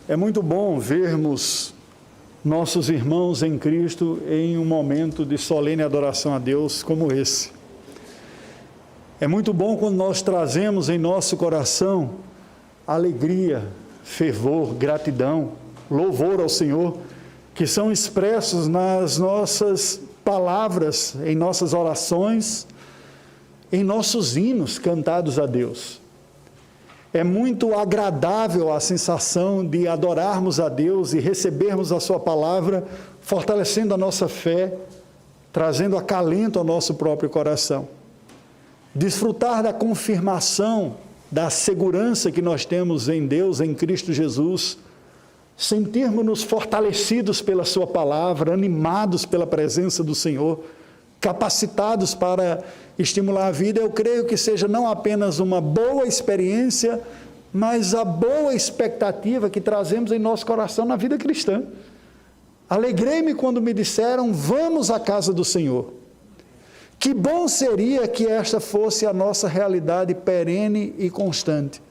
É muito bom vermos nossos irmãos em Cristo em um momento de solene adoração a Deus como esse. É muito bom quando nós trazemos em nosso coração alegria, fervor, gratidão, louvor ao Senhor, que são expressos nas nossas palavras, em nossas orações, em nossos hinos cantados a Deus. É muito agradável a sensação de adorarmos a Deus e recebermos a sua palavra, fortalecendo a nossa fé, trazendo acalento ao nosso próprio coração. Desfrutar da confirmação, da segurança que nós temos em Deus, em Cristo Jesus, sentirmos-nos fortalecidos pela sua palavra, animados pela presença do Senhor, capacitados para estimular a vida, eu creio que seja não apenas uma boa experiência, mas a boa expectativa que trazemos em nosso coração na vida cristã. Alegrei-me quando me disseram, vamos à casa do Senhor. Que bom seria que esta fosse a nossa realidade perene e constante.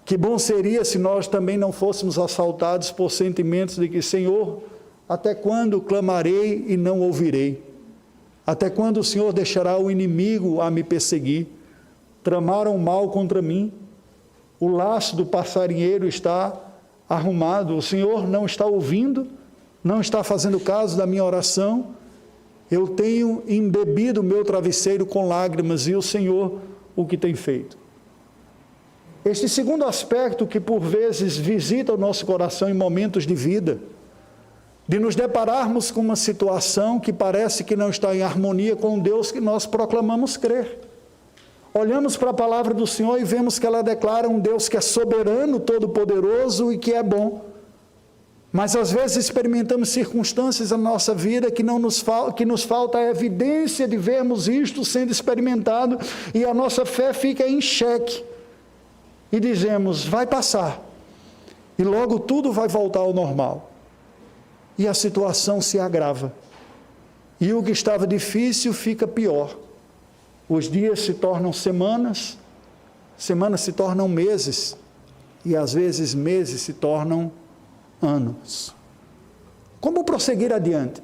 Que bom seria se nós também não fôssemos assaltados por sentimentos de que, Senhor, até quando clamarei e não ouvirei? Até quando o Senhor deixará o inimigo a me perseguir? Tramaram mal contra mim, o laço do passarinheiro está arrumado, o Senhor não está ouvindo, não está fazendo caso da minha oração, eu tenho embebido o meu travesseiro com lágrimas, e o Senhor o que tem feito? Este segundo aspecto que por vezes visita o nosso coração em momentos de vida, de nos depararmos com uma situação que parece que não está em harmonia com o Deus que nós proclamamos crer. Olhamos para a palavra do Senhor e vemos que ela declara um Deus que é soberano, todo-poderoso e que é bom. Mas às vezes experimentamos circunstâncias na nossa vida que nos falta a evidência de vermos isto sendo experimentado e a nossa fé fica em xeque. E dizemos, vai passar. E logo tudo vai voltar ao normal. E a situação se agrava. E o que estava difícil fica pior. Os dias se tornam semanas, semanas se tornam meses, e às vezes meses se tornam anos. Como prosseguir adiante?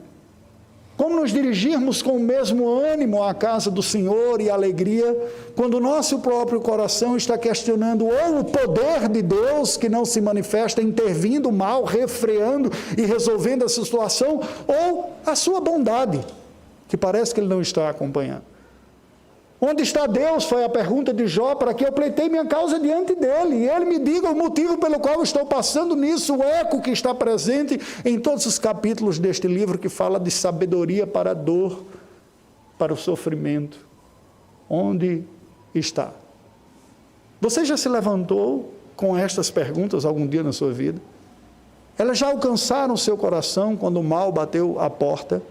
Como nos dirigirmos com o mesmo ânimo à casa do Senhor e alegria, quando o nosso próprio coração está questionando ou o poder de Deus que não se manifesta, intervindo mal, refreando e resolvendo a situação, ou a sua bondade, que parece que Ele não está acompanhando. Onde está Deus? Foi a pergunta de Jó, para que eu pleitei minha causa diante dele, e ele me diga o motivo pelo qual eu estou passando nisso, o eco que está presente em todos os capítulos deste livro que fala de sabedoria para a dor, para o sofrimento. Onde está? Você já se levantou com estas perguntas algum dia na sua vida? Elas já alcançaram o seu coração quando o mal bateu à porta?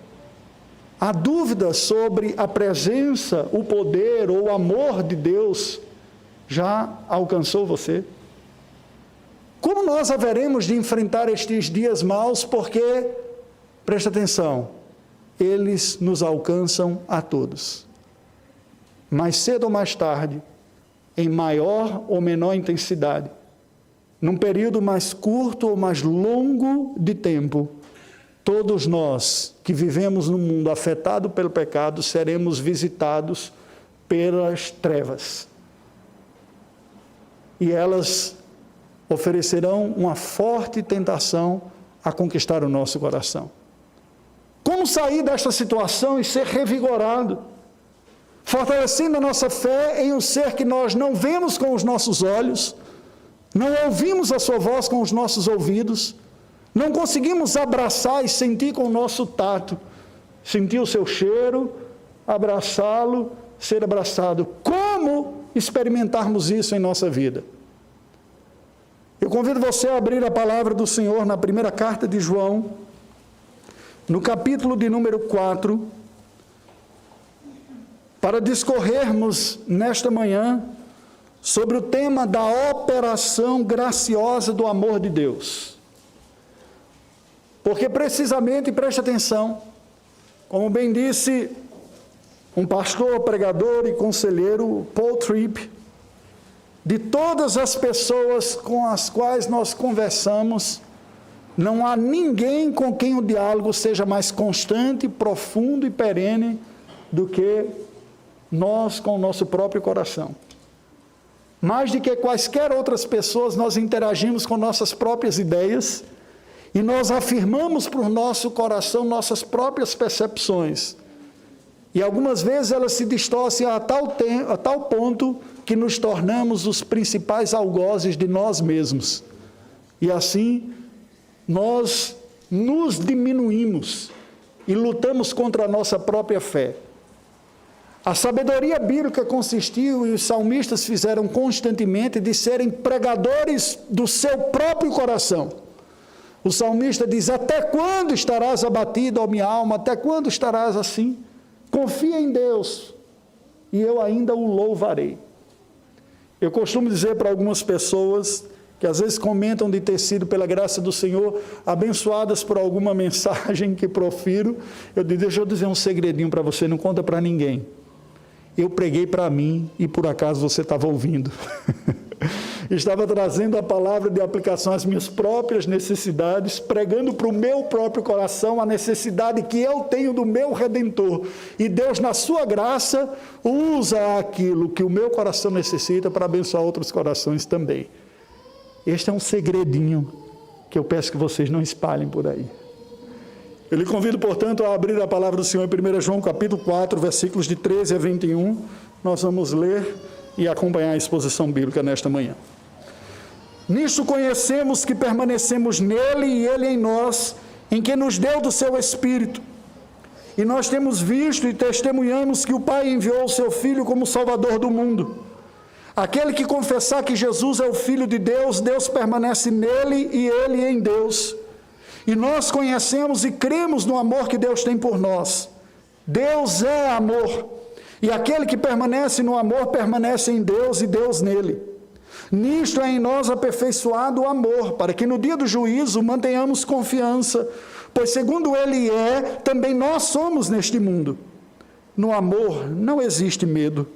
A dúvida sobre a presença, o poder ou o amor de Deus já alcançou você? Como nós haveremos de enfrentar estes dias maus? Porque, presta atenção, eles nos alcançam a todos. Mais cedo ou mais tarde, em maior ou menor intensidade, num período mais curto ou mais longo de tempo, todos nós que vivemos num mundo afetado pelo pecado, seremos visitados pelas trevas. E elas oferecerão uma forte tentação a conquistar o nosso coração. Como sair desta situação e ser revigorado? Fortalecendo a nossa fé em um ser que nós não vemos com os nossos olhos, não ouvimos a sua voz com os nossos ouvidos, não conseguimos abraçar e sentir com o nosso tato, sentir o seu cheiro, abraçá-lo, ser abraçado. Como experimentarmos isso em nossa vida? Eu convido você a abrir a palavra do Senhor na primeira carta de João, no capítulo de número 4, para discorrermos nesta manhã sobre o tema da operação graciosa do amor de Deus. Porque precisamente, preste atenção, como bem disse um pastor, pregador e conselheiro, Paul Tripp, de todas as pessoas com as quais nós conversamos, não há ninguém com quem o diálogo seja mais constante, profundo e perene do que nós com o nosso próprio coração. Mais do que quaisquer outras pessoas, nós interagimos com nossas próprias ideias e nós afirmamos para o nosso coração nossas próprias percepções. E algumas vezes elas se distorcem a tal ponto que nos tornamos os principais algozes de nós mesmos. E assim, nós nos diminuímos e lutamos contra a nossa própria fé. A sabedoria bíblica consistiu, e os salmistas fizeram constantemente, de serem pregadores do seu próprio coração. O salmista diz: até quando estarás abatido, ó minha alma? Até quando estarás assim? Confia em Deus, e eu ainda o louvarei. Eu costumo dizer para algumas pessoas, que às vezes comentam de ter sido, pela graça do Senhor, abençoadas por alguma mensagem que profiro, eu digo: deixa eu dizer um segredinho para você, não conta para ninguém. Eu preguei para mim, e por acaso você estava ouvindo. Estava trazendo a palavra de aplicação às minhas próprias necessidades, pregando para o meu próprio coração a necessidade que eu tenho do meu Redentor. E Deus, na sua graça, usa aquilo que o meu coração necessita para abençoar outros corações também. Este é um segredinho que eu peço que vocês não espalhem por aí. Eu lhe convido, portanto, a abrir a palavra do Senhor em 1 João capítulo 4, versículos de 13 a 21. Nós vamos ler e acompanhar a exposição bíblica nesta manhã. Nisto conhecemos que permanecemos nele e ele em nós, em que nos deu do seu Espírito. E nós temos visto e testemunhamos que o Pai enviou o seu Filho como Salvador do mundo. Aquele que confessar que Jesus é o Filho de Deus, Deus permanece nele e ele em Deus. E nós conhecemos e cremos no amor que Deus tem por nós. Deus é amor. E aquele que permanece no amor, permanece em Deus e Deus nele. Nisto é em nós aperfeiçoado o amor, para que no dia do juízo mantenhamos confiança, pois segundo ele é, também nós somos neste mundo. No amor não existe medo.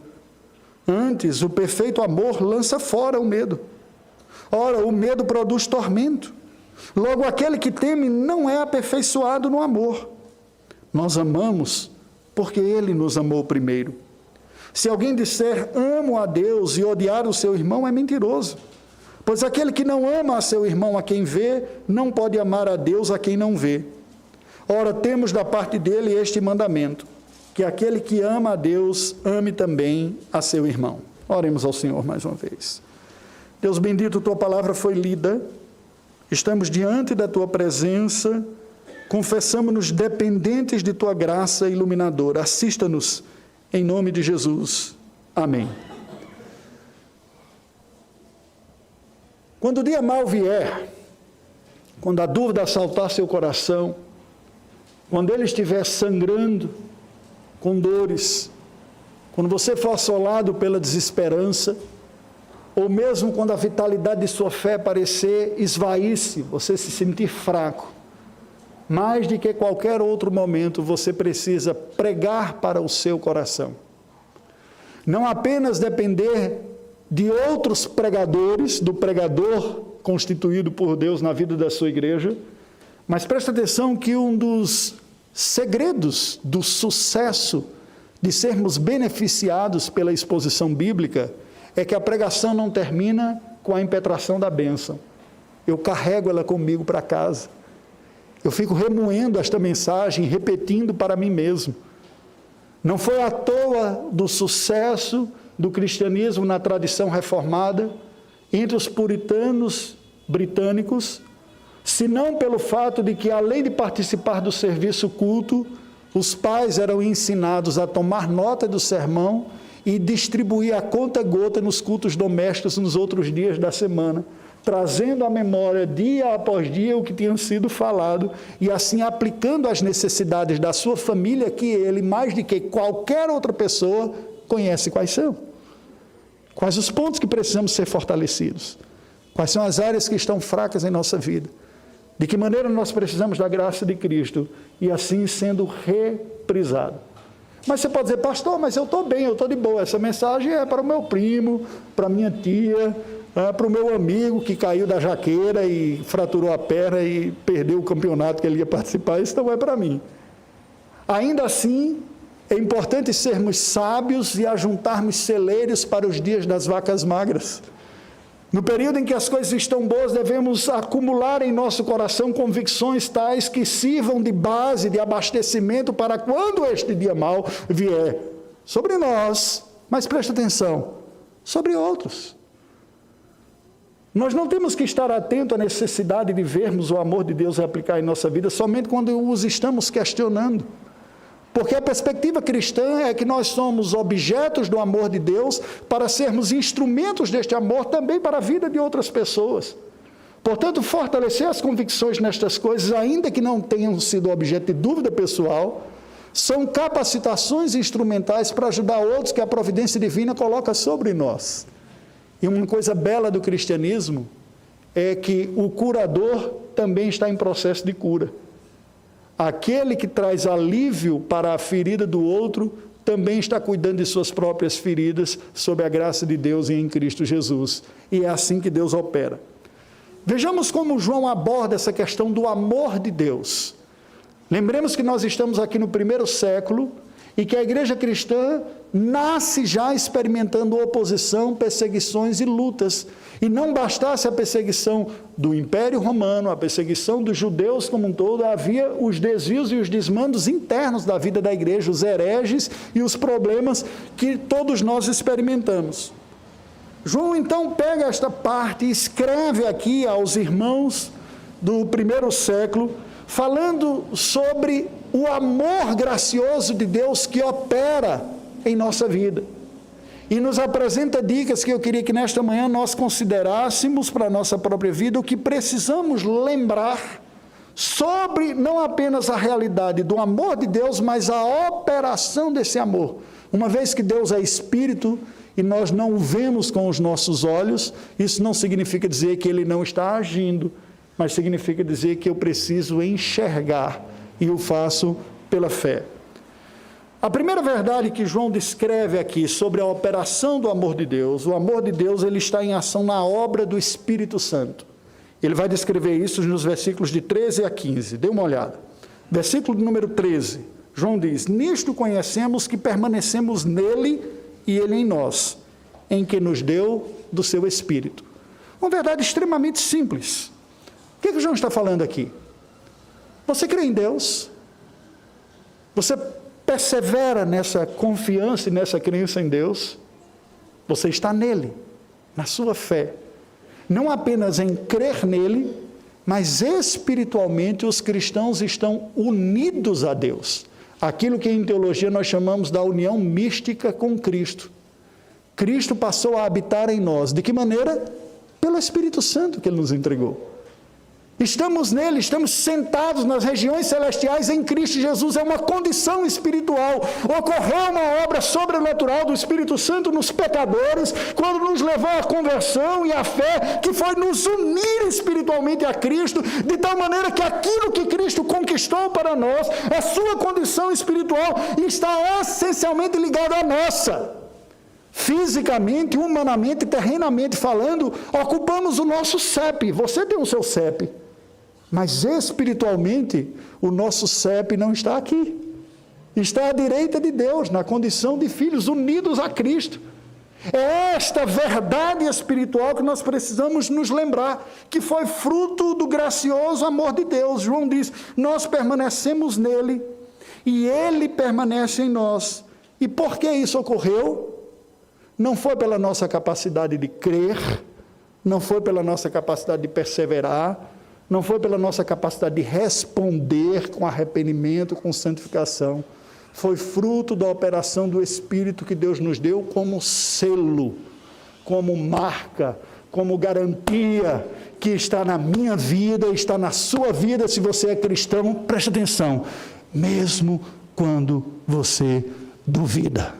Antes, o perfeito amor lança fora o medo. Ora, o medo produz tormento. Logo, aquele que teme não é aperfeiçoado no amor. Nós amamos porque ele nos amou primeiro. Se alguém disser amo a Deus e odiar o seu irmão, é mentiroso. Pois aquele que não ama a seu irmão a quem vê, não pode amar a Deus a quem não vê. Ora, temos da parte dele este mandamento, que aquele que ama a Deus, ame também a seu irmão. Oremos ao Senhor mais uma vez. Deus bendito, tua palavra foi lida, estamos diante da tua presença, confessamos-nos dependentes de tua graça iluminadora. Assista-nos em nome de Jesus. Amém. Quando o dia mal vier, quando a dúvida assaltar seu coração, quando ele estiver sangrando, com dores, quando você for assolado pela desesperança, ou mesmo quando a vitalidade de sua fé parecer esvair-se, você se sentir fraco, mais do que qualquer outro momento, você precisa pregar para o seu coração. Não apenas depender de outros pregadores, do pregador constituído por Deus na vida da sua igreja, mas presta atenção que um dos segredos do sucesso de sermos beneficiados pela exposição bíblica é que a pregação não termina com a impetração da bênção. Eu carrego ela comigo para casa. Eu fico remoendo esta mensagem, repetindo para mim mesmo. Não foi à toa do sucesso do cristianismo na tradição reformada, entre os puritanos britânicos, senão pelo fato de que, além de participar do serviço culto, os pais eram ensinados a tomar nota do sermão e distribuir a conta-gota nos cultos domésticos nos outros dias da semana, trazendo à memória dia após dia o que tinha sido falado e assim aplicando às necessidades da sua família, que ele, mais do que qualquer outra pessoa, conhece quais são. Quais os pontos que precisamos ser fortalecidos. Quais são as áreas que estão fracas em nossa vida. De que maneira nós precisamos da graça de Cristo e assim sendo reprisado. Mas você pode dizer, pastor, mas eu estou bem, eu estou de boa. Essa mensagem é para o meu primo, para a minha tia, para o meu amigo que caiu da jaqueira e fraturou a perna e perdeu o campeonato que ele ia participar. Isso não é para mim. Ainda assim, é importante sermos sábios e ajuntarmos celeiros para os dias das vacas magras. No período em que as coisas estão boas, devemos acumular em nosso coração convicções tais que sirvam de base, de abastecimento para quando este dia mau vier sobre nós, mas preste atenção, sobre outros. Nós não temos que estar atentos à necessidade de vermos o amor de Deus aplicar em nossa vida somente quando os estamos questionando. Porque a perspectiva cristã é que nós somos objetos do amor de Deus para sermos instrumentos deste amor também para a vida de outras pessoas. Portanto, fortalecer as convicções nestas coisas, ainda que não tenham sido objeto de dúvida pessoal, são capacitações instrumentais para ajudar outros que a providência divina coloca sobre nós. E uma coisa bela do cristianismo é que o curador também está em processo de cura. Aquele que traz alívio para a ferida do outro também está cuidando de suas próprias feridas sob a graça de Deus e em Cristo Jesus. E é assim que Deus opera. Vejamos como João aborda essa questão do amor de Deus. Lembremos que nós estamos aqui no 1º século e que a igreja cristã nasce já experimentando oposição, perseguições e lutas. E não bastasse a perseguição do Império Romano, a perseguição dos judeus como um todo, havia os desvios e os desmandos internos da vida da igreja, os hereges e os problemas que todos nós experimentamos. João então pega esta parte e escreve aqui aos irmãos do 1º século, falando sobre o amor gracioso de Deus que opera em nossa vida. E nos apresenta dicas que eu queria que nesta manhã nós considerássemos para a nossa própria vida, o que precisamos lembrar sobre não apenas a realidade do amor de Deus, mas a operação desse amor. Uma vez que Deus é Espírito e nós não o vemos com os nossos olhos, isso não significa dizer que Ele não está agindo, mas significa dizer que eu preciso enxergar e o faço pela fé. A primeira verdade que João descreve aqui sobre a operação do amor de Deus, o amor de Deus ele está em ação na obra do Espírito Santo. Ele vai descrever isso nos versículos de 13 a 15, dê uma olhada. Versículo número 13, João diz, nisto conhecemos que permanecemos nele e ele em nós, em que nos deu do seu Espírito. Uma verdade extremamente simples. O que João está falando aqui? Você crê em Deus? Você persevera nessa confiança e nessa crença em Deus? Você está nele, na sua fé. Não apenas em crer nele, mas espiritualmente os cristãos estão unidos a Deus. Aquilo que em teologia nós chamamos da união mística com Cristo. Cristo passou a habitar em nós. De que maneira? Pelo Espírito Santo que Ele nos entregou. Estamos nele, estamos sentados nas regiões celestiais em Cristo Jesus, é uma condição espiritual. Ocorreu uma obra sobrenatural do Espírito Santo nos pecadores, quando nos levou à conversão e à fé, que foi nos unir espiritualmente a Cristo, de tal maneira que aquilo que Cristo conquistou para nós, a sua condição espiritual, está essencialmente ligada à nossa. Fisicamente, humanamente, terrenamente falando, ocupamos o nosso CEP, você tem o seu CEP. Mas espiritualmente, o nosso CEP não está aqui. Está à direita de Deus, na condição de filhos unidos a Cristo. É esta verdade espiritual que nós precisamos nos lembrar, que foi fruto do gracioso amor de Deus. João diz, nós permanecemos nele e ele permanece em nós. E por que isso ocorreu? Não foi pela nossa capacidade de crer, não foi pela nossa capacidade de perseverar, não foi pela nossa capacidade de responder com arrependimento, com santificação. Foi fruto da operação do Espírito que Deus nos deu como selo, como marca, como garantia, que está na minha vida, está na sua vida, se você é cristão, preste atenção, mesmo quando você duvida.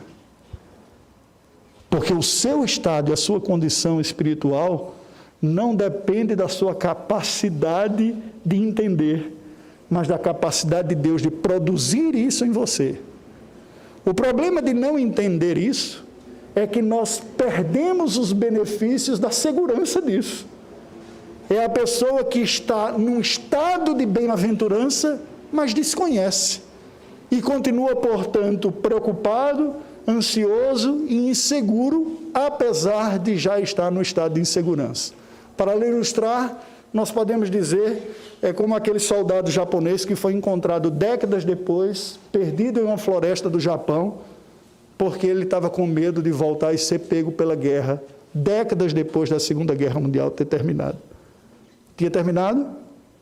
Porque o seu estado e a sua condição espiritual não depende da sua capacidade de entender, mas da capacidade de Deus de produzir isso em você. O problema de não entender isso é que nós perdemos os benefícios da segurança disso. É a pessoa que está num estado de bem-aventurança, mas desconhece. E continua, portanto, preocupado, ansioso e inseguro, apesar de já estar no estado de insegurança. Para ilustrar, nós podemos dizer, é como aquele soldado japonês que foi encontrado décadas depois, perdido em uma floresta do Japão, porque ele estava com medo de voltar e ser pego pela guerra, décadas depois da Segunda Guerra Mundial ter terminado. Tinha terminado,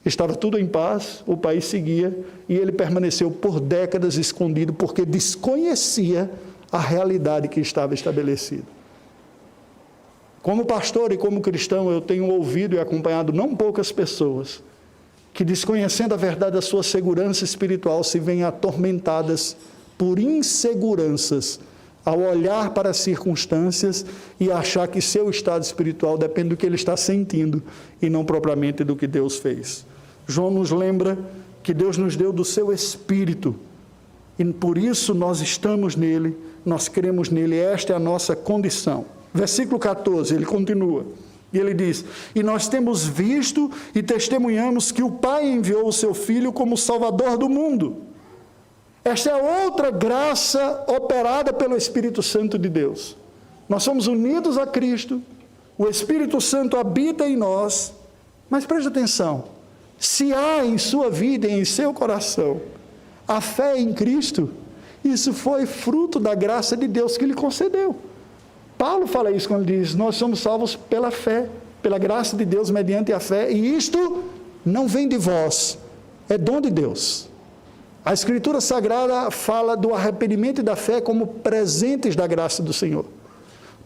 estava tudo em paz, o país seguia, e ele permaneceu por décadas escondido, porque desconhecia a realidade que estava estabelecida. Como pastor e como cristão, eu tenho ouvido e acompanhado não poucas pessoas que, desconhecendo a verdade da sua segurança espiritual, se veem atormentadas por inseguranças ao olhar para as circunstâncias e achar que seu estado espiritual depende do que ele está sentindo e não propriamente do que Deus fez. João nos lembra que Deus nos deu do seu Espírito e por isso nós estamos nele, nós cremos nele, esta é a nossa condição. Versículo 14, ele continua, e ele diz: e nós temos visto e testemunhamos que o Pai enviou o seu Filho como Salvador do mundo. Esta é outra graça operada pelo Espírito Santo de Deus. Nós somos unidos a Cristo, o Espírito Santo habita em nós, mas preste atenção, se há em sua vida e em seu coração a fé em Cristo, isso foi fruto da graça de Deus que lhe concedeu. Paulo fala isso quando diz: nós somos salvos pela fé, pela graça de Deus mediante a fé, e isto não vem de vós, é dom de Deus. A Escritura Sagrada fala do arrependimento e da fé como presentes da graça do Senhor.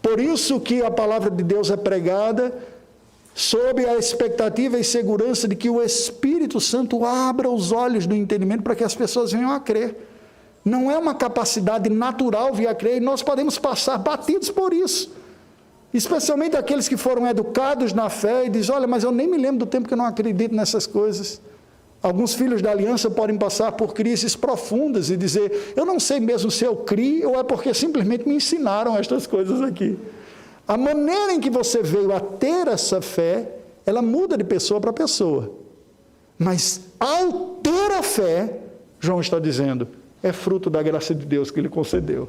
Por isso que a palavra de Deus é pregada sob a expectativa e segurança de que o Espírito Santo abra os olhos do entendimento para que as pessoas venham a crer. Não é uma capacidade natural vir a crer, e nós podemos passar batidos por isso. Especialmente aqueles que foram educados na fé e dizem: olha, mas eu nem me lembro do tempo que eu não acredito nessas coisas. Alguns filhos da aliança podem passar por crises profundas e dizer: eu não sei mesmo se eu crio ou é porque simplesmente me ensinaram estas coisas aqui. A maneira em que você veio a ter essa fé, ela muda de pessoa para pessoa. Mas ao ter a fé, João está dizendo, é fruto da graça de Deus que Ele concedeu.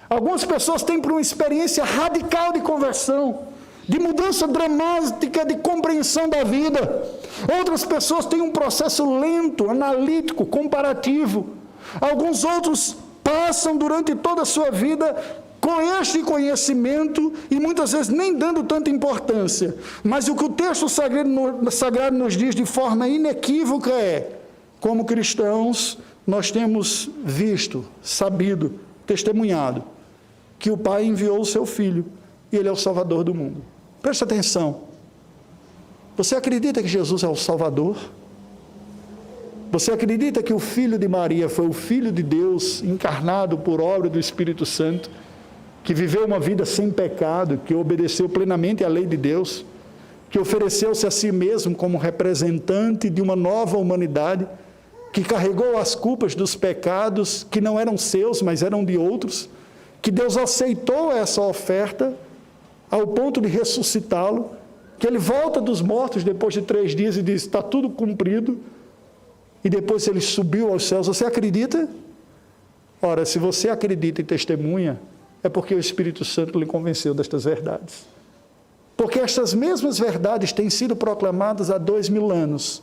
Algumas pessoas têm por uma experiência radical de conversão, de mudança dramática de compreensão da vida. Outras pessoas têm um processo lento, analítico, comparativo. Alguns outros passam durante toda a sua vida com este conhecimento e muitas vezes nem dando tanta importância. Mas o que o texto sagrado nos diz de forma inequívoca é: como cristãos, nós temos visto, sabido, testemunhado que o Pai enviou o seu Filho e Ele é o Salvador do mundo. Preste atenção. Você acredita que Jesus é o Salvador? Você acredita que o Filho de Maria foi o Filho de Deus encarnado por obra do Espírito Santo, que viveu uma vida sem pecado, que obedeceu plenamente à lei de Deus, que ofereceu-se a si mesmo como representante de uma nova humanidade, que carregou as culpas dos pecados que não eram seus, mas eram de outros, que Deus aceitou essa oferta ao ponto de ressuscitá-lo, que ele volta dos mortos depois de 3 dias e diz: está tudo cumprido, e depois ele subiu aos céus. Você acredita? Ora, se você acredita e testemunha, é porque o Espírito Santo lhe convenceu destas verdades. Porque estas mesmas verdades têm sido proclamadas há 2000 anos,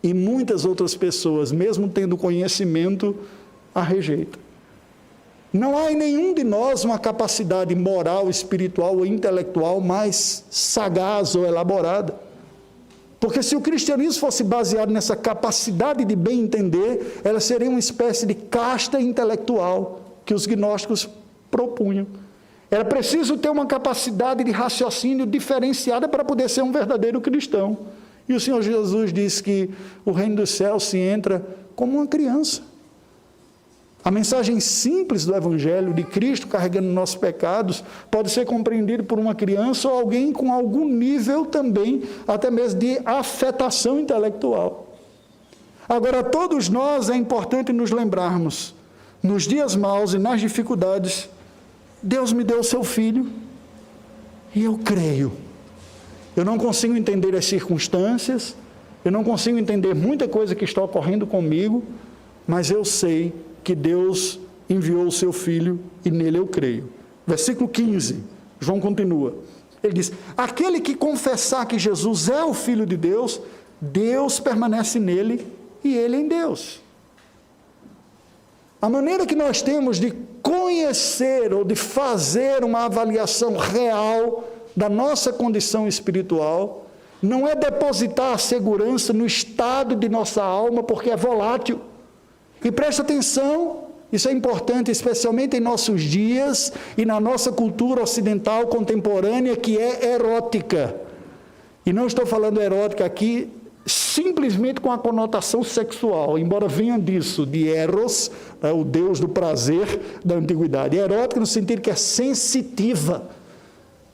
e muitas outras pessoas, mesmo tendo conhecimento, a rejeitam. Não há em nenhum de nós uma capacidade moral, espiritual ou intelectual mais sagaz ou elaborada. Porque se o cristianismo fosse baseado nessa capacidade de bem entender, ela seria uma espécie de casta intelectual que os gnósticos propunham. Era preciso ter uma capacidade de raciocínio diferenciada para poder ser um verdadeiro cristão. E o Senhor Jesus disse que o reino dos céus se entra como uma criança. A mensagem simples do Evangelho de Cristo carregando nossos pecados pode ser compreendida por uma criança ou alguém com algum nível também, até mesmo de afetação intelectual. Agora, todos nós é importante nos lembrarmos, nos dias maus e nas dificuldades, Deus me deu o seu Filho, e eu creio. Eu não consigo entender as circunstâncias, eu não consigo entender muita coisa que está ocorrendo comigo, mas eu sei que Deus enviou o seu Filho e nele eu creio. Versículo 15, João continua. Ele diz: aquele que confessar que Jesus é o Filho de Deus, Deus permanece nele e ele em Deus. A maneira que nós temos de conhecer ou de fazer uma avaliação real da nossa condição espiritual não é depositar a segurança no estado de nossa alma, porque é volátil. E presta atenção, isso é importante, especialmente em nossos dias e na nossa cultura ocidental contemporânea, que é erótica. E não estou falando erótica aqui simplesmente com a conotação sexual, embora venha disso, de eros, o deus do prazer da antiguidade. Erótica no sentido que é sensitiva.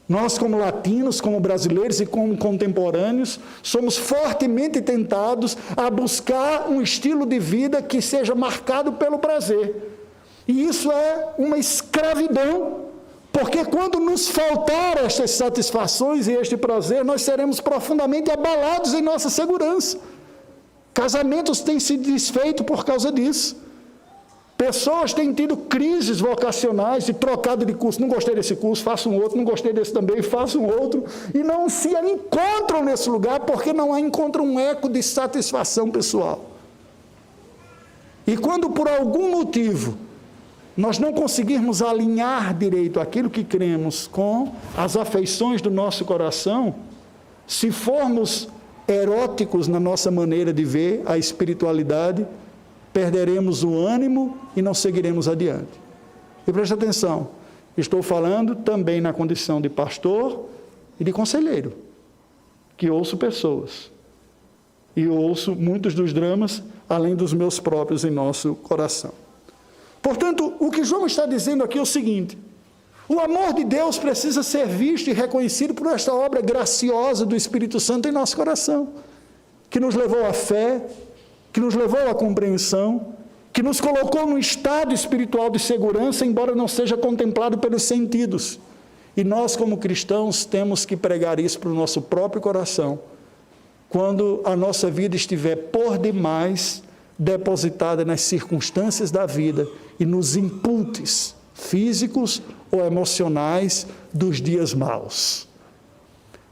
Nós, como latinos, como brasileiros e como contemporâneos, somos fortemente tentados a buscar um estilo de vida que seja marcado pelo prazer. E isso é uma escravidão, porque quando nos faltar estas satisfações e este prazer, nós seremos profundamente abalados em nossa segurança. Casamentos têm se desfeito por causa disso. Pessoas têm tido crises vocacionais e trocado de curso. Não gostei desse curso, faço um outro. Não gostei desse também, faço um outro. E não se encontram nesse lugar porque não encontram um eco de satisfação pessoal. E quando por algum motivo nós não conseguirmos alinhar direito aquilo que cremos com as afeições do nosso coração, se formos eróticos na nossa maneira de ver a espiritualidade, perderemos o ânimo e não seguiremos adiante. E preste atenção, estou falando também na condição de pastor e de conselheiro, que ouço pessoas, e ouço muitos dos dramas, além dos meus próprios em nosso coração. Portanto, o que João está dizendo aqui é o seguinte: o amor de Deus precisa ser visto e reconhecido por esta obra graciosa do Espírito Santo em nosso coração, que nos levou à fé, que nos levou à compreensão, que nos colocou num estado espiritual de segurança, embora não seja contemplado pelos sentidos. E nós, como cristãos, temos que pregar isso para o nosso próprio coração, quando a nossa vida estiver por demais depositada nas circunstâncias da vida e nos inputs físicos ou emocionais dos dias maus.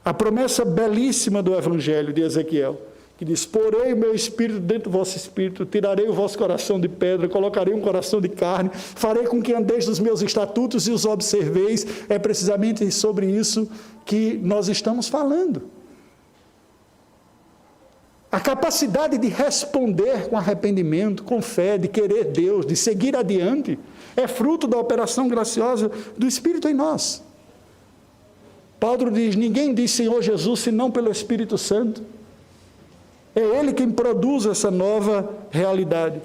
A promessa belíssima do Evangelho de Ezequiel, que diz: porei o meu espírito dentro do vosso espírito, tirarei o vosso coração de pedra, colocarei um coração de carne, farei com que andeis nos meus estatutos e os observeis. É precisamente sobre isso que nós estamos falando. A capacidade de responder com arrependimento, com fé, de querer Deus, de seguir adiante, é fruto da operação graciosa do Espírito em nós. Paulo diz: ninguém diz Senhor Jesus senão pelo Espírito Santo. É Ele quem produz essa nova realidade.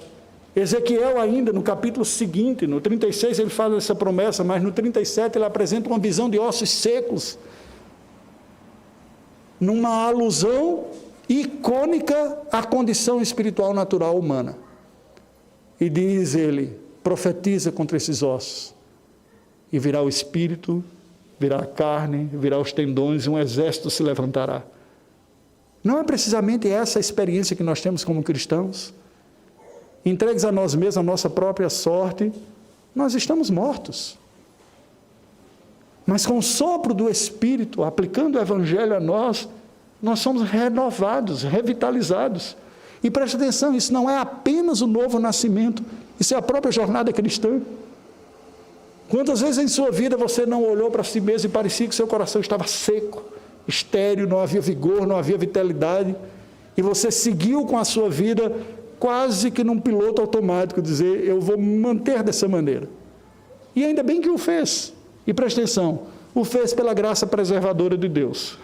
Ezequiel ainda, no capítulo seguinte, no 36, ele faz essa promessa, mas no 37 ele apresenta uma visão de ossos secos, numa alusão icônica à condição espiritual natural humana. E diz ele: profetiza contra esses ossos, e virá o espírito, virá a carne, virá os tendões, e um exército se levantará. Não é precisamente essa a experiência que nós temos como cristãos? Entregues a nós mesmos, a nossa própria sorte, nós estamos mortos. Mas com o sopro do Espírito, aplicando o Evangelho a nós, nós somos renovados, revitalizados. E preste atenção, isso não é apenas o novo nascimento, isso é a própria jornada cristã. Quantas vezes em sua vida você não olhou para si mesmo e parecia que seu coração estava seco, estéril, não havia vigor, não havia vitalidade, e você seguiu com a sua vida quase que num piloto automático, dizer: eu vou me manter dessa maneira. E ainda bem que o fez. E preste atenção, o fez pela graça preservadora de Deus.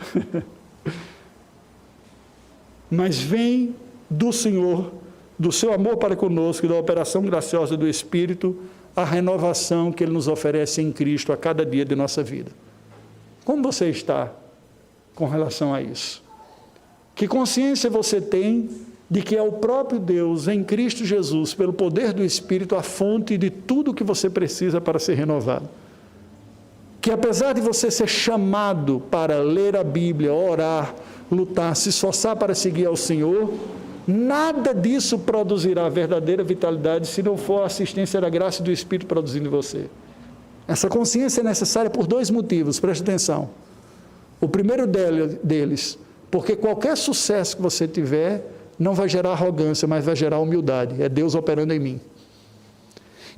Mas vem do Senhor, do seu amor para conosco e da operação graciosa do Espírito, a renovação que Ele nos oferece em Cristo a cada dia de nossa vida. Como você está com relação a isso? Que consciência você tem de que é o próprio Deus, em Cristo Jesus, pelo poder do Espírito, a fonte de tudo o que você precisa para ser renovado. Que apesar de você ser chamado para ler a Bíblia, orar, lutar, se esforçar para seguir ao Senhor, nada disso produzirá verdadeira vitalidade se não for a assistência da graça e do Espírito produzindo em você. Essa consciência é necessária por 2 motivos, preste atenção. O primeiro deles, porque qualquer sucesso que você tiver, não vai gerar arrogância, mas vai gerar humildade. É Deus operando em mim.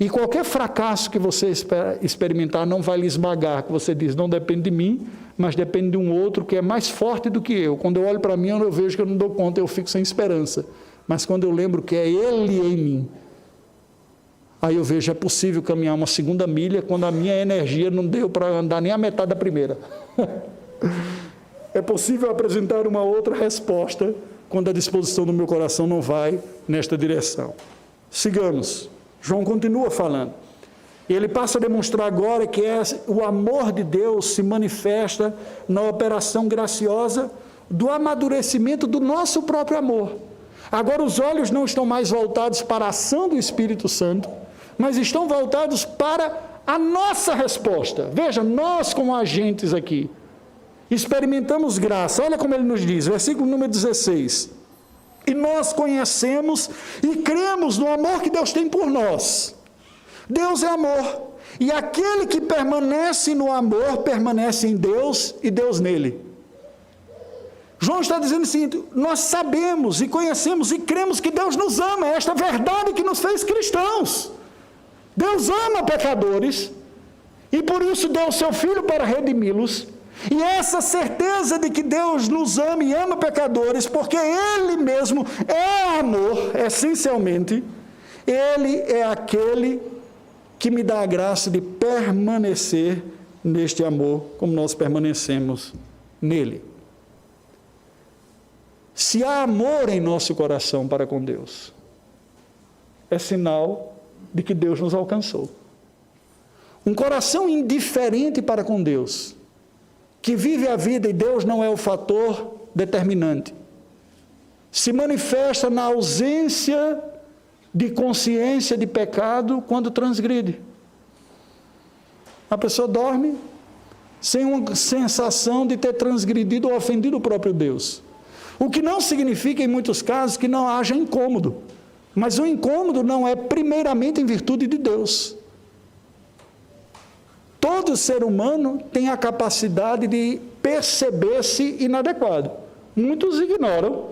E qualquer fracasso que você experimentar não vai lhe esmagar, que você diz, não depende de mim, mas depende de um outro que é mais forte do que eu. Quando eu olho para mim, eu vejo que eu não dou conta, eu fico sem esperança. Mas quando eu lembro que é Ele em mim, aí eu vejo, é possível caminhar uma 2ª milha, quando a minha energia não deu para andar nem a metade da primeira. É possível apresentar uma outra resposta, quando a disposição do meu coração não vai nesta direção. Sigamos. João continua falando. E ele passa a demonstrar agora que o amor de Deus se manifesta na operação graciosa do amadurecimento do nosso próprio amor. Agora os olhos não estão mais voltados para a ação do Espírito Santo, mas estão voltados para a nossa resposta. Veja, nós como agentes aqui, experimentamos graça. Olha como ele nos diz, versículo número 16. E nós conhecemos e cremos no amor que Deus tem por nós. Deus é amor. E aquele que permanece no amor, permanece em Deus e Deus nele. João está dizendo o seguinte, nós sabemos e conhecemos e cremos que Deus nos ama. É esta verdade que nos fez cristãos. Deus ama pecadores e por isso deu o seu Filho para redimi-los. E essa certeza de que Deus nos ama e ama pecadores, porque Ele mesmo é amor, essencialmente, Ele é aquele que me dá a graça de permanecer neste amor, como nós permanecemos nele. Se há amor em nosso coração para com Deus, é sinal de que Deus nos alcançou. Um coração indiferente para com Deus, que vive a vida e Deus não é o fator determinante, se manifesta na ausência de consciência de pecado quando transgride. A pessoa dorme sem uma sensação de ter transgredido ou ofendido o próprio Deus. O que não significa, em muitos casos, que não haja incômodo. Mas o incômodo não é primeiramente em virtude de Deus. Todo ser humano tem a capacidade de perceber-se inadequado. Muitos ignoram,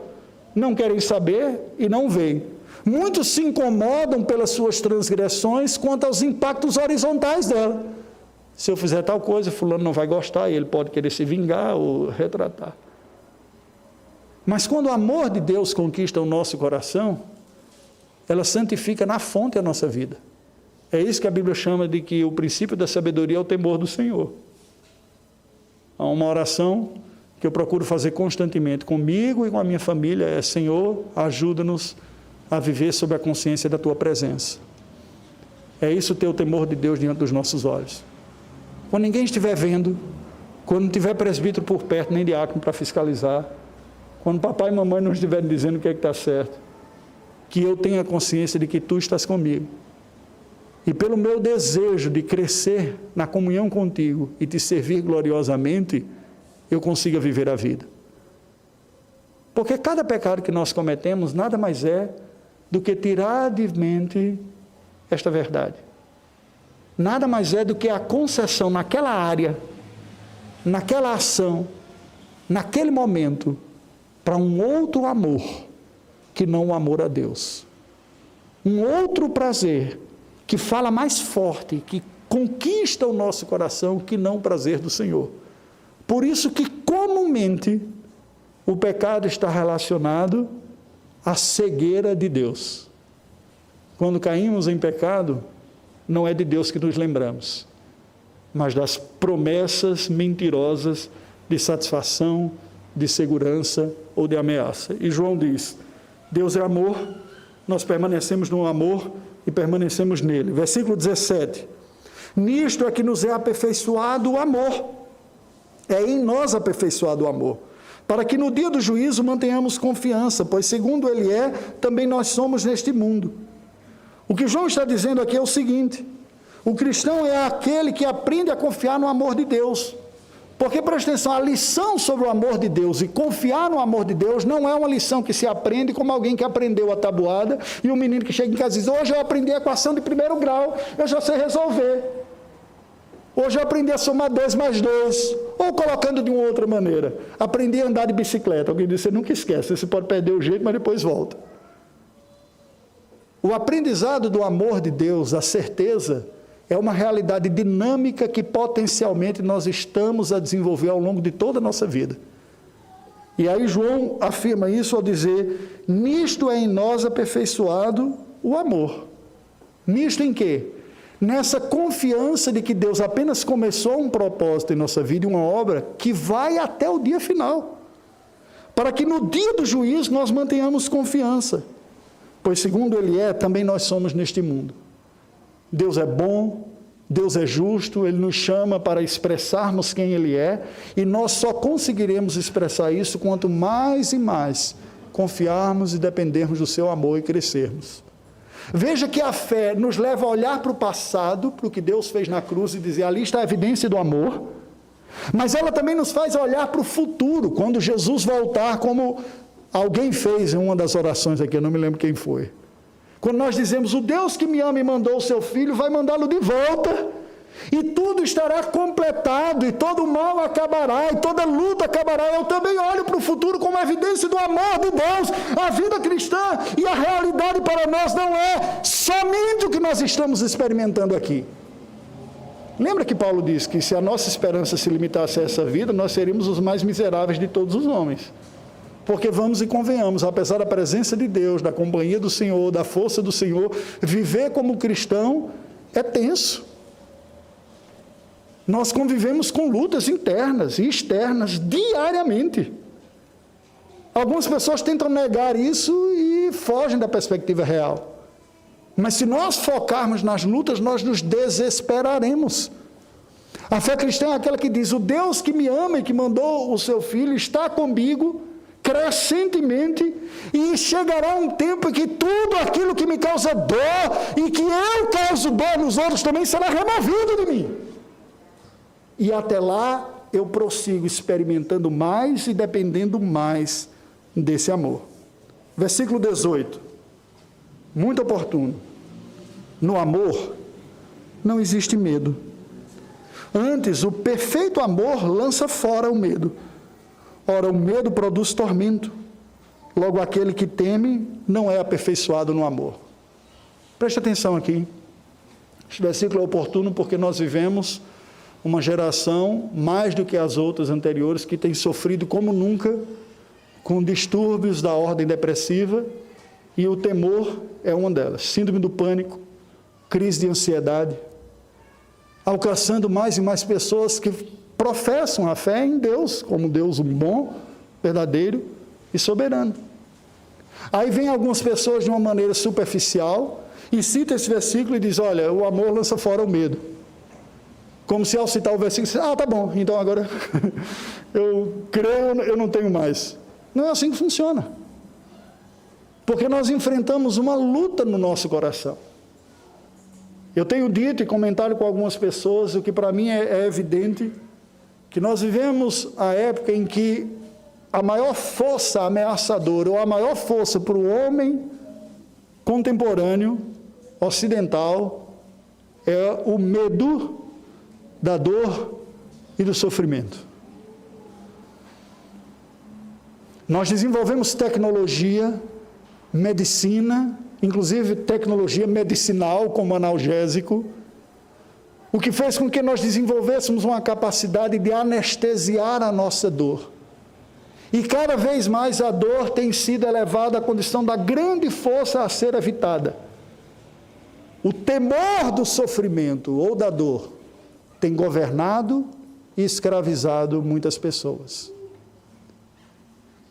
não querem saber e não veem. Muitos se incomodam pelas suas transgressões quanto aos impactos horizontais dela. Se eu fizer tal coisa, fulano não vai gostar, e ele pode querer se vingar ou retratar. Mas quando o amor de Deus conquista o nosso coração, ela santifica na fonte a nossa vida. É isso que a Bíblia chama de que o princípio da sabedoria é o temor do Senhor. Há uma oração que eu procuro fazer constantemente comigo e com a minha família, é: Senhor, ajuda-nos a viver sob a consciência da Tua presença. É isso ter o temor de Deus diante dos nossos olhos. Quando ninguém estiver vendo, quando não tiver presbítero por perto, nem diácono para fiscalizar, quando papai e mamãe não estiverem dizendo o que é que está certo, que eu tenha consciência de que Tu estás comigo. E pelo meu desejo de crescer na comunhão contigo e te servir gloriosamente, eu consiga viver a vida. Porque cada pecado que nós cometemos nada mais é do que tirar de mente esta verdade. Nada mais é do que a concessão naquela área, naquela ação, naquele momento, para um outro amor, que não o amor a Deus. Um outro prazer, que fala mais forte, que conquista o nosso coração, que não o prazer do Senhor. Por isso que, comumente, o pecado está relacionado à cegueira de Deus. Quando caímos em pecado, não é de Deus que nos lembramos, mas das promessas mentirosas de satisfação, de segurança ou de ameaça. E João diz: Deus é amor, nós permanecemos no amor e permanecemos nele. Versículo 17. Nisto é que nos é aperfeiçoado o amor. É em nós aperfeiçoado o amor, para que no dia do juízo mantenhamos confiança, pois segundo Ele é, também nós somos neste mundo. O que João está dizendo aqui é o seguinte: o cristão é aquele que aprende a confiar no amor de Deus. Porque, presta atenção, a lição sobre o amor de Deus e confiar no amor de Deus não é uma lição que se aprende como alguém que aprendeu a tabuada e um menino que chega em casa e diz: hoje eu aprendi a equação de primeiro grau, eu já sei resolver. Hoje eu aprendi a somar 2 mais 2, ou colocando de uma outra maneira, aprendi a andar de bicicleta. Alguém disse: você nunca esquece, você pode perder o jeito, mas depois volta. O aprendizado do amor de Deus, a certeza, é uma realidade dinâmica que potencialmente nós estamos a desenvolver ao longo de toda a nossa vida. E aí João afirma isso ao dizer: nisto é em nós aperfeiçoado o amor. Nisto em quê? Nessa confiança de que Deus apenas começou um propósito em nossa vida, uma obra que vai até o dia final, para que no dia do juízo nós mantenhamos confiança, pois segundo Ele é, também nós somos neste mundo. Deus é bom, Deus é justo, Ele nos chama para expressarmos quem Ele é, e nós só conseguiremos expressar isso quanto mais e mais confiarmos e dependermos do seu amor e crescermos. Veja que a fé nos leva a olhar para o passado, para o que Deus fez na cruz e dizer: ali está a evidência do amor, mas ela também nos faz olhar para o futuro, quando Jesus voltar, como alguém fez em uma das orações aqui, eu não me lembro quem foi. Quando nós dizemos: o Deus que me ama e mandou o seu Filho, vai mandá-lo de volta, e tudo estará completado, e todo mal acabará, e toda luta acabará. Eu também olho para o futuro como evidência do amor de Deus. A vida cristã e a realidade para nós não é somente o que nós estamos experimentando aqui. Lembra que Paulo diz que se a nossa esperança se limitasse a essa vida, nós seríamos os mais miseráveis de todos os homens. Porque vamos e convenhamos, apesar da presença de Deus, da companhia do Senhor, da força do Senhor, viver como cristão é tenso. Nós convivemos com lutas internas e externas diariamente. Algumas pessoas tentam negar isso e fogem da perspectiva real. Mas se nós focarmos nas lutas, nós nos desesperaremos. A fé cristã é aquela que diz: o Deus que me ama e que mandou o seu Filho está comigo crescentemente, e chegará um tempo em que tudo aquilo que me causa dor e que eu causo dor nos outros também será removido de mim. E até lá eu prossigo experimentando mais e dependendo mais desse amor. Versículo 18, muito oportuno: no amor não existe medo, antes o perfeito amor lança fora o medo. Ora, o medo produz tormento, logo aquele que teme não é aperfeiçoado no amor. Preste atenção aqui, este versículo é oportuno porque nós vivemos uma geração, mais do que as outras anteriores, que tem sofrido como nunca com distúrbios da ordem depressiva, e o temor é uma delas. Síndrome do pânico, crise de ansiedade, alcançando mais e mais pessoas que professam a fé em Deus, como Deus bom, verdadeiro e soberano. Aí vem algumas pessoas de uma maneira superficial e cita esse versículo e diz: olha, o amor lança fora o medo. Como se ao citar o versículo, tá bom, então agora eu creio, eu não tenho mais. Não é assim que funciona. Porque nós enfrentamos uma luta no nosso coração. Eu tenho dito e comentado com algumas pessoas, o que para mim é evidente, que nós vivemos a época em que a maior força ameaçadora, ou a maior força para o homem contemporâneo, ocidental, é o medo da dor e do sofrimento. Nós desenvolvemos tecnologia, medicina, inclusive tecnologia medicinal como analgésico, o que fez com que nós desenvolvêssemos uma capacidade de anestesiar a nossa dor. E cada vez mais a dor tem sido elevada à condição da grande força a ser evitada. O temor do sofrimento ou da dor tem governado e escravizado muitas pessoas.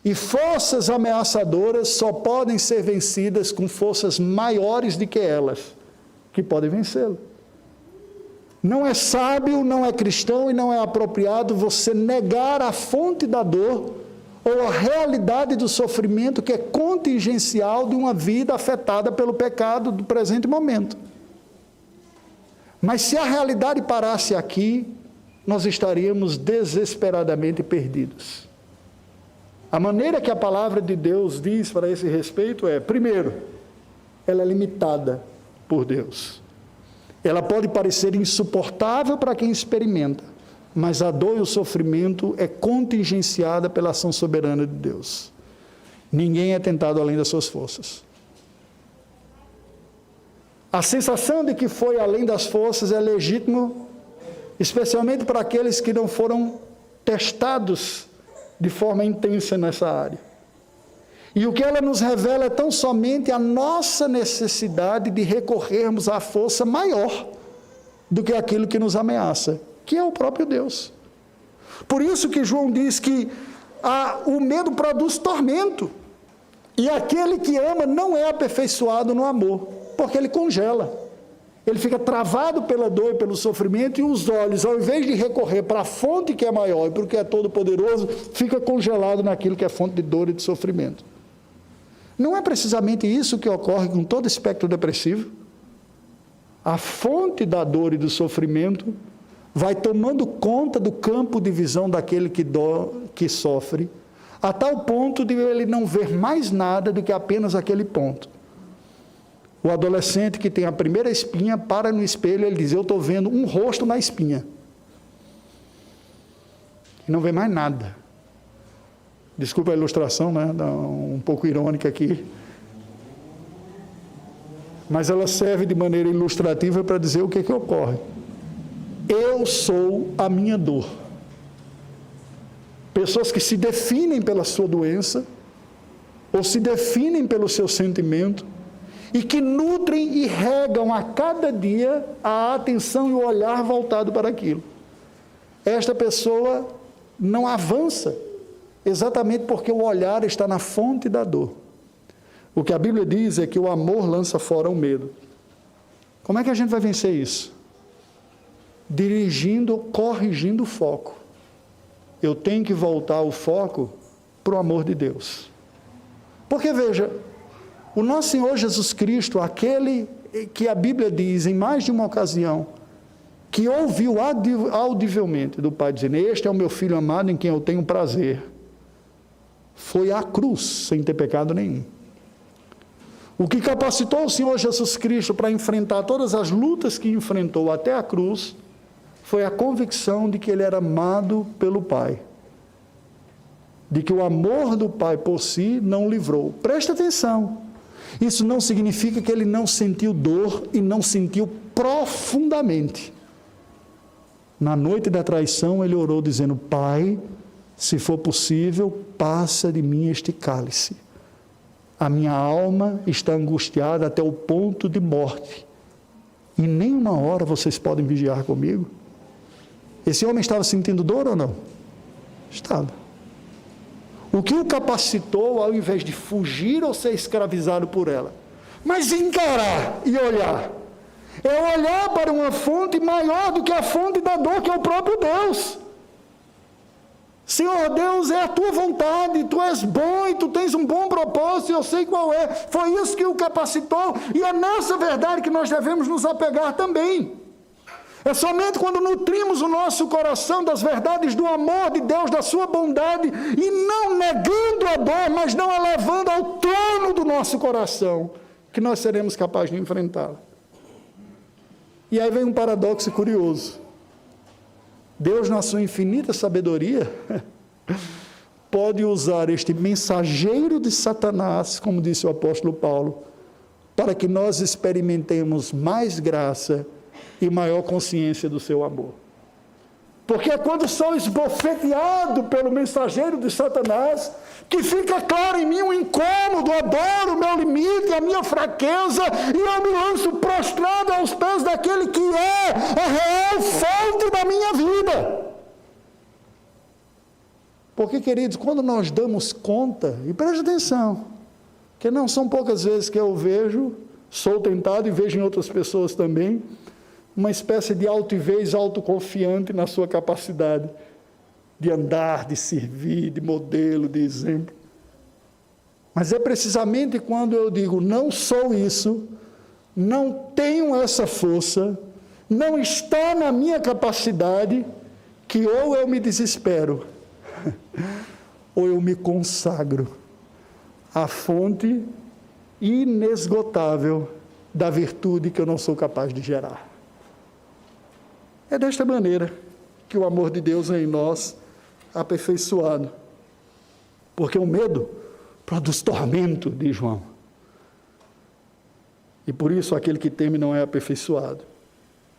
E forças ameaçadoras só podem ser vencidas com forças maiores do que elas, que podem vencê-lo. Não é sábio, não é cristão e não é apropriado você negar a fonte da dor ou a realidade do sofrimento que é contingencial de uma vida afetada pelo pecado do presente momento. Mas se a realidade parasse aqui, nós estaríamos desesperadamente perdidos. A maneira que a palavra de Deus diz para esse respeito é, primeiro, ela é limitada por Deus. Ela pode parecer insuportável para quem experimenta, mas a dor e o sofrimento é contingenciada pela ação soberana de Deus. Ninguém é tentado além das suas forças. A sensação de que foi além das forças é legítimo, especialmente para aqueles que não foram testados de forma intensa nessa área. E o que ela nos revela é tão somente a nossa necessidade de recorrermos à força maior do que aquilo que nos ameaça, que é o próprio Deus. Por isso que João diz que o medo produz tormento, e aquele que ama não é aperfeiçoado no amor, porque ele congela. Ele fica travado pela dor e pelo sofrimento, e os olhos, ao invés de recorrer para a fonte que é maior e para o que é todo poderoso, fica congelado naquilo que é fonte de dor e de sofrimento. Não é precisamente isso que ocorre com todo espectro depressivo? A fonte da dor e do sofrimento vai tomando conta do campo de visão daquele que sofre, a tal ponto de ele não ver mais nada do que apenas aquele ponto. O adolescente que tem a primeira espinha, para no espelho e ele diz, eu estou vendo um rosto na espinha. E não vê mais nada. Desculpa a ilustração, né? Um pouco irônica aqui. Mas ela serve de maneira ilustrativa para dizer o que ocorre. Eu sou a minha dor. Pessoas que se definem pela sua doença, ou se definem pelo seu sentimento, e que nutrem e regam a cada dia a atenção e o olhar voltado para aquilo. Esta pessoa não avança, exatamente porque o olhar está na fonte da dor. O que a Bíblia diz é que o amor lança fora o medo. Como é que a gente vai vencer isso? Corrigindo o foco. Eu tenho que voltar o foco para o amor de Deus. Porque veja, o nosso Senhor Jesus Cristo, aquele que a Bíblia diz em mais de uma ocasião, que ouviu audivelmente do Pai dizendo, este é o meu Filho amado em quem eu tenho prazer, foi à cruz sem ter pecado nenhum. O que capacitou o Senhor Jesus Cristo para enfrentar todas as lutas que enfrentou até a cruz, foi a convicção de que ele era amado pelo Pai. De que o amor do Pai por si não o livrou. Presta atenção. Isso não significa que ele não sentiu dor e não sentiu profundamente. Na noite da traição, ele orou dizendo, Pai, se for possível, passa de mim este cálice. A minha alma está angustiada até o ponto de morte. E nem uma hora vocês podem vigiar comigo. Esse homem estava sentindo dor ou não? Estava. O que o capacitou, ao invés de fugir ou ser escravizado por ela, mas encarar e olhar, é olhar para uma fonte maior do que a fonte da dor, que é o próprio Deus. Senhor Deus, é a tua vontade, tu és bom e tu tens um bom propósito, eu sei qual é. Foi isso que o capacitou, e é nessa verdade que nós devemos nos apegar também. É somente quando nutrimos o nosso coração das verdades do amor de Deus, da sua bondade, e não negando a dor, mas não a levando ao trono do nosso coração, que nós seremos capazes de enfrentá-la. E aí vem um paradoxo curioso. Deus, na sua infinita sabedoria, pode usar este mensageiro de Satanás, como disse o apóstolo Paulo, para que nós experimentemos mais graça e maior consciência do seu amor. Porque é quando sou esbofeteado pelo mensageiro de Satanás, que fica claro em mim um incômodo, a dor, o meu limite, a minha fraqueza, e eu me lanço prostrado aos pés daquele que é a real fonte da minha vida. Porque, queridos, quando nós damos conta, e preste atenção, que não são poucas vezes que eu vejo, sou tentado e vejo em outras pessoas também, uma espécie de altivez autoconfiante na sua capacidade de andar, de servir, de modelo, de exemplo. Mas é precisamente quando eu digo, não sou isso, não tenho essa força, não está na minha capacidade, que ou eu me desespero, ou eu me consagro à fonte inesgotável da virtude que eu não sou capaz de gerar. É desta maneira que o amor de Deus é em nós aperfeiçoado. Porque o medo produz tormento, diz João. E por isso aquele que teme não é aperfeiçoado.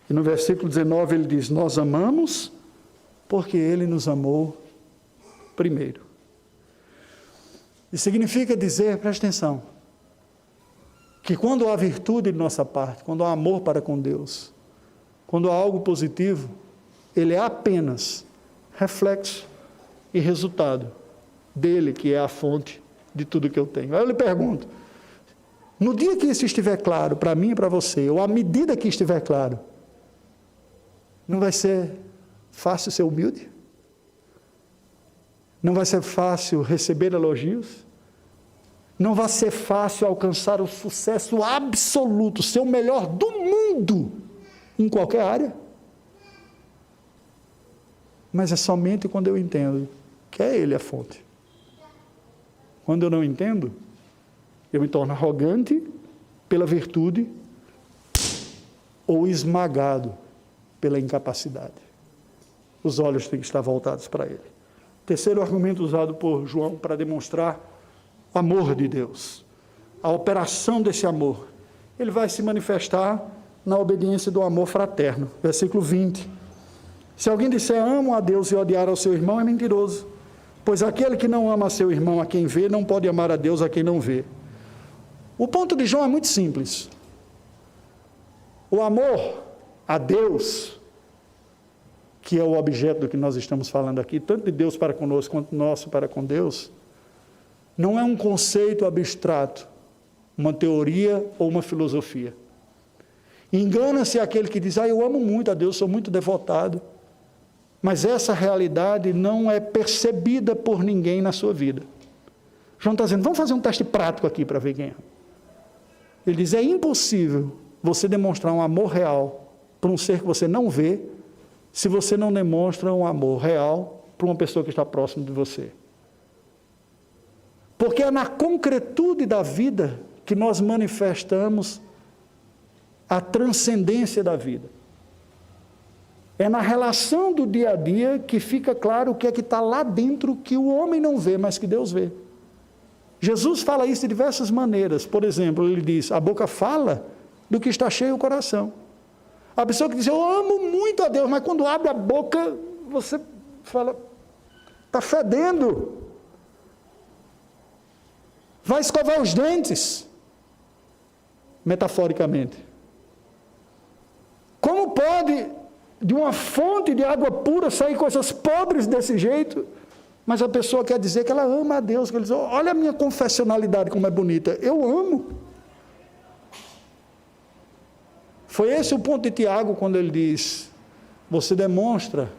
E no versículo 19 ele diz, nós amamos porque ele nos amou primeiro. Isso significa dizer, presta atenção, que quando há virtude de nossa parte, quando há amor para com Deus, quando há algo positivo, ele é apenas reflexo e resultado dele, que é a fonte de tudo que eu tenho. Aí eu lhe pergunto, no dia que isso estiver claro para mim e para você, ou à medida que estiver claro, não vai ser fácil ser humilde? Não vai ser fácil receber elogios? Não vai ser fácil alcançar o sucesso absoluto, ser o melhor do mundo em qualquer área? Mas é somente quando eu entendo que é Ele a fonte. Quando eu não entendo, eu me torno arrogante pela virtude ou esmagado pela incapacidade. Os olhos têm que estar voltados para Ele. Terceiro argumento usado por João para demonstrar o amor de Deus, a operação desse amor. Ele vai se manifestar na obediência do amor fraterno. Versículo 20. Se alguém disser amo a Deus e odiar ao seu irmão, é mentiroso. Pois aquele que não ama a seu irmão a quem vê, não pode amar a Deus a quem não vê. O ponto de João é muito simples. O amor a Deus, que é o objeto do que nós estamos falando aqui, tanto de Deus para conosco quanto nosso para com Deus, não é um conceito abstrato, uma teoria ou uma filosofia. Engana-se aquele que diz, eu amo muito a Deus, sou muito devotado, mas essa realidade não é percebida por ninguém na sua vida. João está dizendo, vamos fazer um teste prático aqui para ver quem é. Ele diz, é impossível você demonstrar um amor real para um ser que você não vê, se você não demonstra um amor real para uma pessoa que está próximo de você. Porque é na concretude da vida que nós manifestamos a transcendência da vida. É na relação do dia a dia que fica claro o que é que está lá dentro que o homem não vê, mas que Deus vê. Jesus fala isso de diversas maneiras. Por exemplo, ele diz, a boca fala do que está cheio o coração. A pessoa que diz, eu amo muito a Deus, mas quando abre a boca, você fala, está fedendo. Vai escovar os dentes, metaforicamente. Como pode, de uma fonte de água pura, sair coisas podres desse jeito? Mas a pessoa quer dizer que ela ama a Deus, que ele diz, olha a minha confessionalidade como é bonita, eu amo. Foi esse o ponto de Tiago, quando ele diz, você demonstra,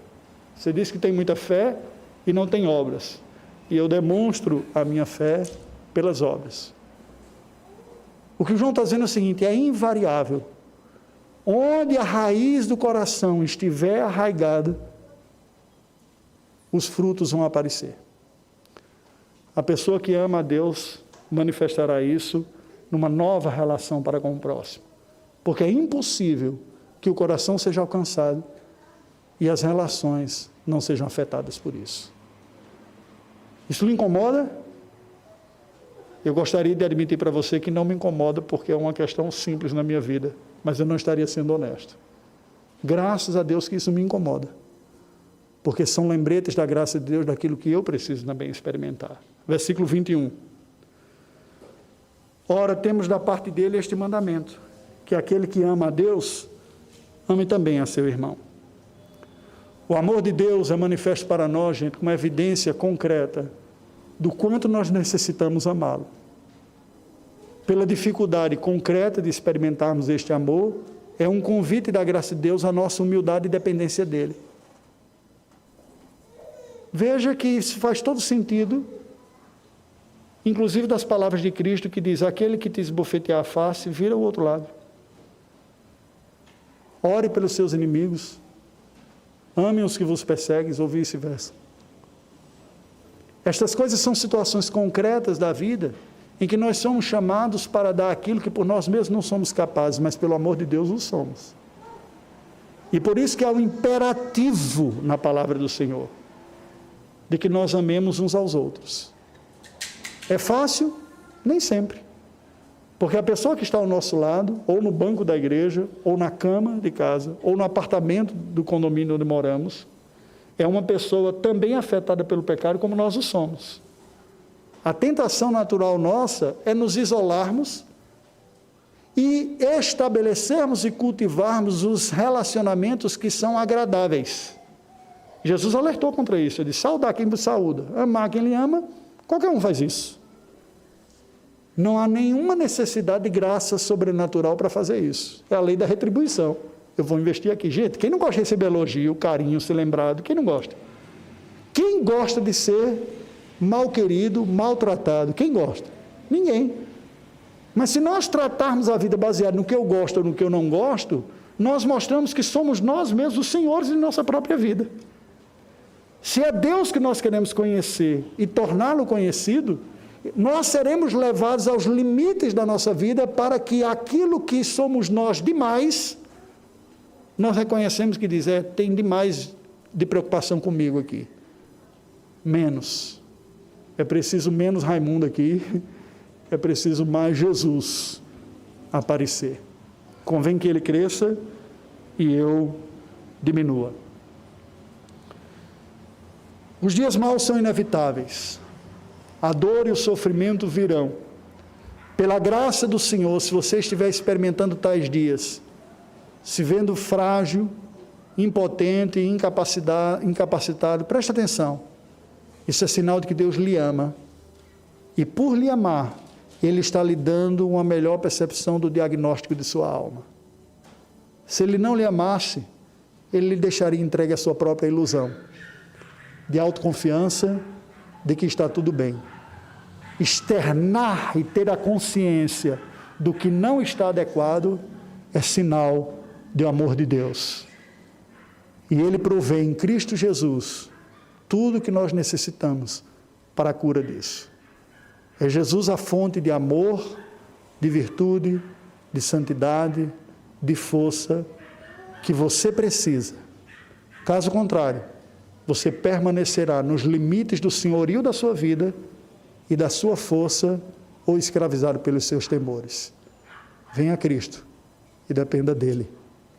você diz que tem muita fé e não tem obras, e eu demonstro a minha fé pelas obras. O que o João está dizendo é o seguinte, é invariável, onde a raiz do coração estiver arraigada, os frutos vão aparecer. A pessoa que ama a Deus manifestará isso numa nova relação para com o próximo. Porque é impossível que o coração seja alcançado e as relações não sejam afetadas por isso. Isso lhe incomoda? Eu gostaria de admitir para você que não me incomoda, porque é uma questão simples na minha vida, mas eu não estaria sendo honesto. Graças a Deus que isso me incomoda, porque são lembretes da graça de Deus, daquilo que eu preciso também experimentar. Versículo 21. Ora, temos da parte dele este mandamento, que aquele que ama a Deus, ame também a seu irmão. O amor de Deus é manifesto para nós, gente, como evidência concreta do quanto nós necessitamos amá-lo. Pela dificuldade concreta de experimentarmos este amor, é um convite da graça de Deus à nossa humildade e dependência dele. veja que isso faz todo sentido, inclusive das palavras de Cristo que diz, aquele que te esbofetear a face, vira o outro lado. Ore pelos seus inimigos, ame os que vos perseguem, ou vice-versa. Estas coisas são situações concretas da vida, em que nós somos chamados para dar aquilo que por nós mesmos não somos capazes, mas pelo amor de Deus o somos. E por isso que há um imperativo na palavra do Senhor, de que nós amemos uns aos outros. É fácil? Nem sempre. Porque a pessoa que está ao nosso lado, ou no banco da igreja, ou na cama de casa, ou no apartamento do condomínio onde moramos, é uma pessoa também afetada pelo pecado como nós o somos. A tentação natural nossa é nos isolarmos e estabelecermos e cultivarmos os relacionamentos que são agradáveis. Jesus alertou contra isso, ele disse, saudar quem vos saúda, amar quem lhe ama, qualquer um faz isso. Não há nenhuma necessidade de graça sobrenatural para fazer isso. É a lei da retribuição. Eu vou investir aqui. Gente, quem não gosta de receber elogio, carinho, ser lembrado? Quem não gosta? Quem gosta de ser mal querido, maltratado? Quem gosta? Ninguém. Mas se nós tratarmos a vida baseada no que eu gosto ou no que eu não gosto, nós mostramos que somos nós mesmos os senhores de nossa própria vida. Se é Deus que nós queremos conhecer e torná-lo conhecido, nós seremos levados aos limites da nossa vida para que aquilo que somos nós demais, nós reconhecemos que diz, tem demais de preocupação comigo aqui. Menos. É preciso menos Raimundo aqui, é preciso mais Jesus aparecer. Convém que ele cresça e eu diminua. Os dias maus são inevitáveis. A dor e o sofrimento virão. Pela graça do Senhor, se você estiver experimentando tais dias, se vendo frágil, impotente, incapacitado, preste atenção. Isso é sinal de que Deus lhe ama. E por lhe amar, Ele está lhe dando uma melhor percepção do diagnóstico de sua alma. Se Ele não lhe amasse, Ele lhe deixaria entregue à sua própria ilusão, de autoconfiança, de que está tudo bem. Externar e ter a consciência do que não está adequado é sinal do amor de Deus. E Ele provê em Cristo Jesus tudo o que nós necessitamos para a cura disso. É Jesus a fonte de amor, de virtude, de santidade, de força que você precisa. Caso contrário, você permanecerá nos limites do senhorio da sua vida e da sua força, ou escravizado pelos seus temores. Venha a Cristo e dependa dele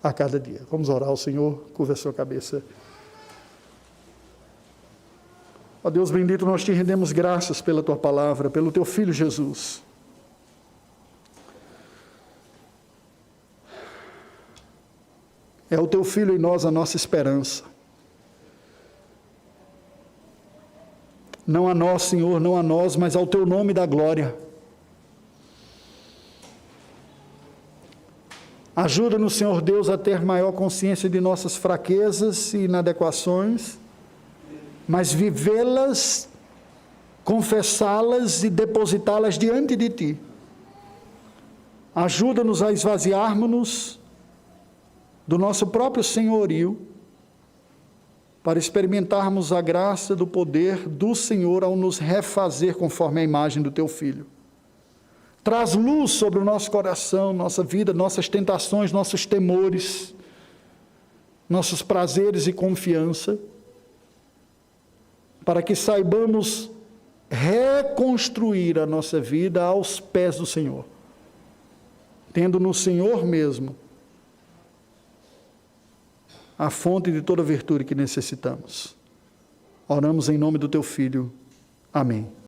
a cada dia. Vamos orar ao Senhor, curva a sua cabeça. Ó Deus bendito, nós te rendemos graças pela tua palavra, pelo teu Filho Jesus. É o teu Filho em nós a nossa esperança. Não a nós, Senhor, não a nós, mas ao teu nome da glória. Ajuda-nos, Senhor Deus, a ter maior consciência de nossas fraquezas e inadequações, mas vivê-las, confessá-las e depositá-las diante de Ti. Ajuda-nos a esvaziarmos-nos do nosso próprio senhorio, para experimentarmos a graça do poder do Senhor ao nos refazer conforme a imagem do Teu Filho. Traz luz sobre o nosso coração, nossa vida, nossas tentações, nossos temores, nossos prazeres e confiança, para que saibamos reconstruir a nossa vida aos pés do Senhor, tendo no Senhor mesmo a fonte de toda virtude que necessitamos. Oramos em nome do Teu Filho. Amém.